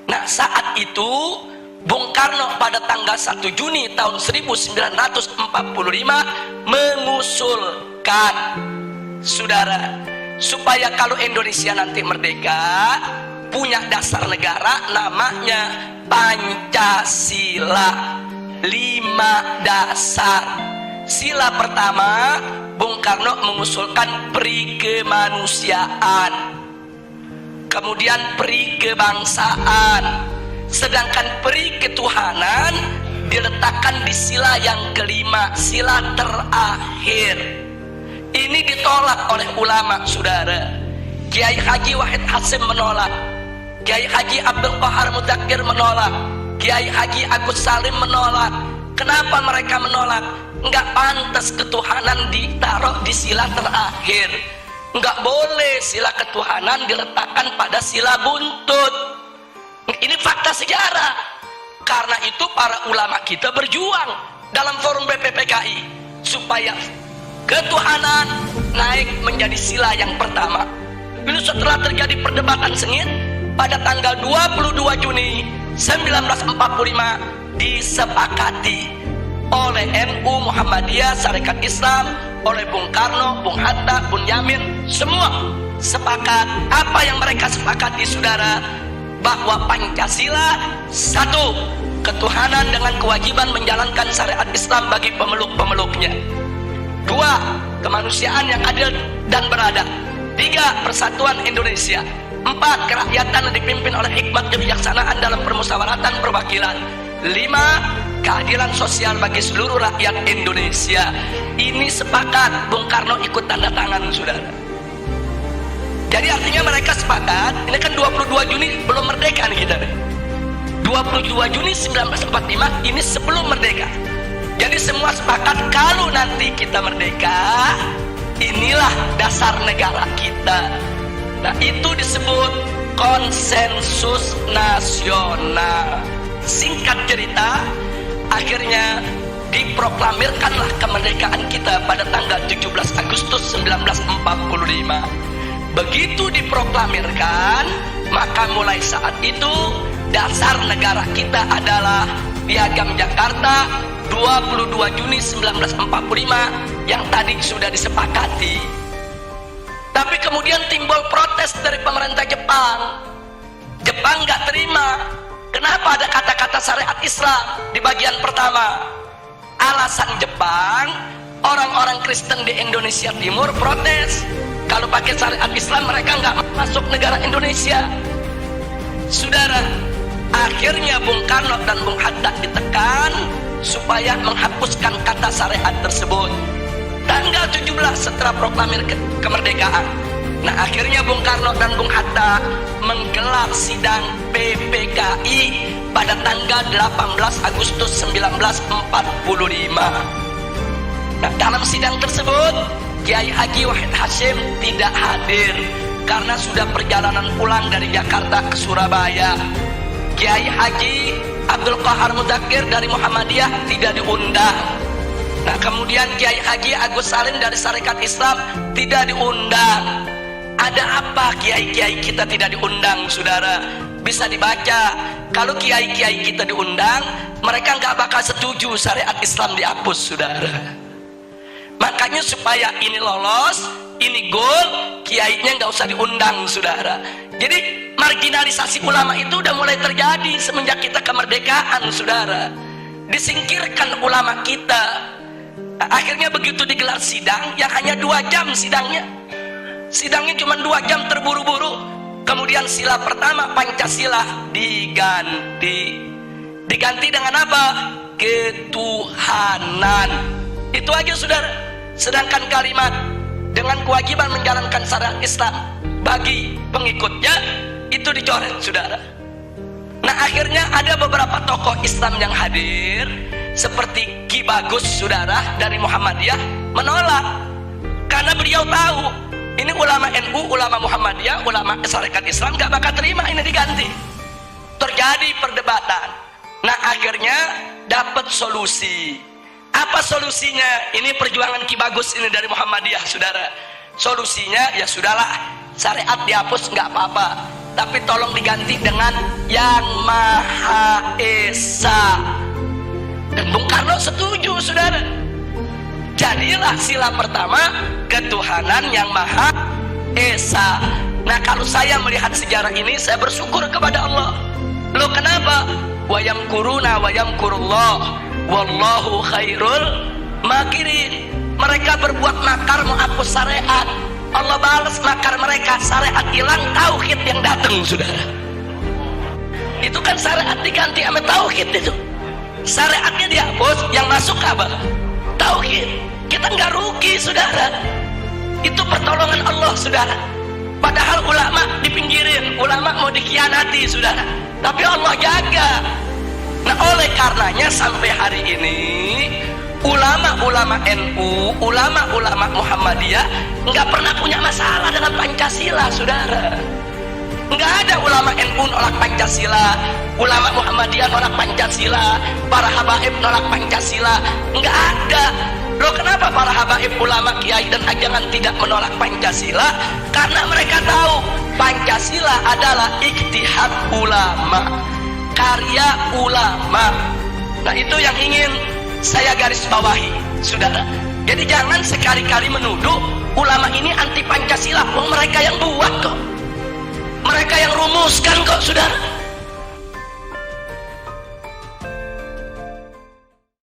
Nah, saat itu Bung Karno pada tanggal 1 Juni tahun 1945 mengusulkan, saudara, supaya kalau Indonesia nanti merdeka punya dasar negara namanya Pancasila. 5 dasar. Sila pertama, Bung Karno mengusulkan peri kemanusiaan, kemudian peri kebangsaan, sedangkan peri ketuhanan diletakkan di sila yang kelima, sila terakhir. Ini ditolak oleh ulama, saudara. Kiai Haji Wahid Hasyim menolak, Kiai Haji Abdul Qahar Mudzakkir menolak, Kiai Haji Agus Salim menolak. Kenapa mereka menolak? Enggak pantas ketuhanan ditaruh di sila terakhir. Enggak boleh sila ketuhanan diletakkan pada sila buntut. Ini fakta sejarah. Karena itu para ulama kita berjuang dalam forum BPPKI supaya ketuhanan naik menjadi sila yang pertama. Ini setelah terjadi perdebatan sengit, pada tanggal 22 Juni 1945 disepakati oleh NU, Muhammadiyah, Sarekat Islam, oleh Bung Karno, Bung Hatta, Bung Yamin, semua sepakat. Apa yang mereka sepakati, saudara? Bahwa Pancasila, satu, ketuhanan dengan kewajiban menjalankan syariat Islam bagi pemeluk-pemeluknya. 2, kemanusiaan yang adil dan beradab. 3, persatuan Indonesia. 4, kerakyatan yang dipimpin oleh hikmat kebijaksanaan dalam permusyawaratan perwakilan. 5, keadilan sosial bagi seluruh rakyat Indonesia. Ini sepakat, Bung Karno ikut tanda tangan, saudara. Jadi artinya mereka sepakat. Ini kan 22 Juni belum merdeka nih kita. 22 Juni 1945 ini sebelum merdeka. Jadi semua sepakat kalau nanti kita merdeka, inilah dasar negara kita. Nah, itu disebut konsensus nasional. Singkat cerita, akhirnya diproklamirkanlah kemerdekaan kita pada tanggal 17 Agustus 1945. Begitu diproklamirkan, maka mulai saat itu dasar negara kita adalah Piagam Jakarta 22 Juni 1945 yang tadi sudah disepakati. Tapi kemudian timbul protes dari pemerintah Jepang. Jepang nggak terima. Kenapa ada kata-kata syariat Islam di bagian pertama? Alasan Jepang, orang-orang Kristen di Indonesia Timur protes. Kalau pakai syariat Islam mereka nggak masuk negara Indonesia. Saudara, akhirnya Bung Karno dan Bung Hatta ditekan supaya menghapuskan kata syariat tersebut. Tanggal 17 setelah proklamir kemerdekaan. Nah, akhirnya Bung Karno dan Bung Hatta menggelar sidang PPKI pada tanggal 18 Agustus 1945. Nah, dalam sidang tersebut Kiai Haji Wahid Hasyim tidak hadir karena sudah perjalanan pulang dari Jakarta ke Surabaya. Kiai Haji Abdul Qahar Mudzakkir dari Muhammadiyah tidak diundang. Nah, kemudian Kiai Haji Agus Salim dari Sarekat Islam tidak diundang. Ada apa kiai-kiai kita tidak diundang, saudara? Bisa dibaca. Kalau kiai-kiai kita diundang, mereka nggak bakal setuju syariat Islam dihapus, saudara. Makanya supaya ini lolos, ini goal, kiainya nggak usah diundang, saudara. Jadi marginalisasi ulama itu udah mulai terjadi semenjak kita kemerdekaan, saudara. Disingkirkan ulama kita. Nah, akhirnya begitu digelar sidang yang hanya 2 jam sidangnya cuma 2 jam, terburu-buru. Kemudian sila pertama Pancasila diganti dengan apa? Ketuhanan. Itu aja, saudara. Sedangkan kalimat dengan kewajiban menjalankan syariat Islam bagi pengikutnya itu dicoret, saudara. Nah, akhirnya ada beberapa tokoh Islam yang hadir seperti Ki Bagus, saudara, dari Muhammadiyah menolak karena beliau tahu ini ulama NU, ulama Muhammadiyah, ulama Sarekat Islam gak bakal terima ini diganti. Terjadi perdebatan. Nah, akhirnya dapat solusi. Apa solusinya? Ini perjuangan Ki Bagus ini dari Muhammadiyah, saudara. Solusinya ya sudahlah, syariat dihapus nggak apa-apa. tapi tolong diganti dengan Yang Maha Esa. Dan Bung Karno setuju, saudara. Jadilah sila pertama ketuhanan Yang Maha Esa. Nah, kalau saya melihat sejarah ini, saya bersyukur kepada Allah. Loh, kenapa? Wa yamkuruna wa yamkurullah wallahu khairul makirin. Mereka berbuat makar menghapus syariat, Allah balas makar mereka. Syariat hilang, tauhid yang datang, saudara. Itu kan syariat diganti sama tauhid. Itu syariatnya dihapus, yang masuk apa? Tauhid. Kita nggak rugi, saudara. Itu pertolongan Allah, saudara. Padahal ulama dipinggirin, ulama mau dikhianati, saudara, tapi Allah jaga. Nah, oleh karenanya sampai hari ini ulama-ulama NU, ulama-ulama Muhammadiyah nggak pernah punya masalah dengan Pancasila, saudara. Nggak ada ulama NU nolak Pancasila, ulama Muhammadiyah nolak Pancasila, para habaib nolak Pancasila. Nggak ada. Loh, kenapa para habaib, ulama, kiai dan ajangan tidak menolak Pancasila? Karena mereka tahu Pancasila adalah ijtihad ulama, karya ulama. Nah, itu yang ingin saya garis bawahi, saudara. Jadi jangan sekali-kali menuduh ulama ini anti Pancasila. Mereka yang buat kok, mereka yang rumuskan kok, saudara.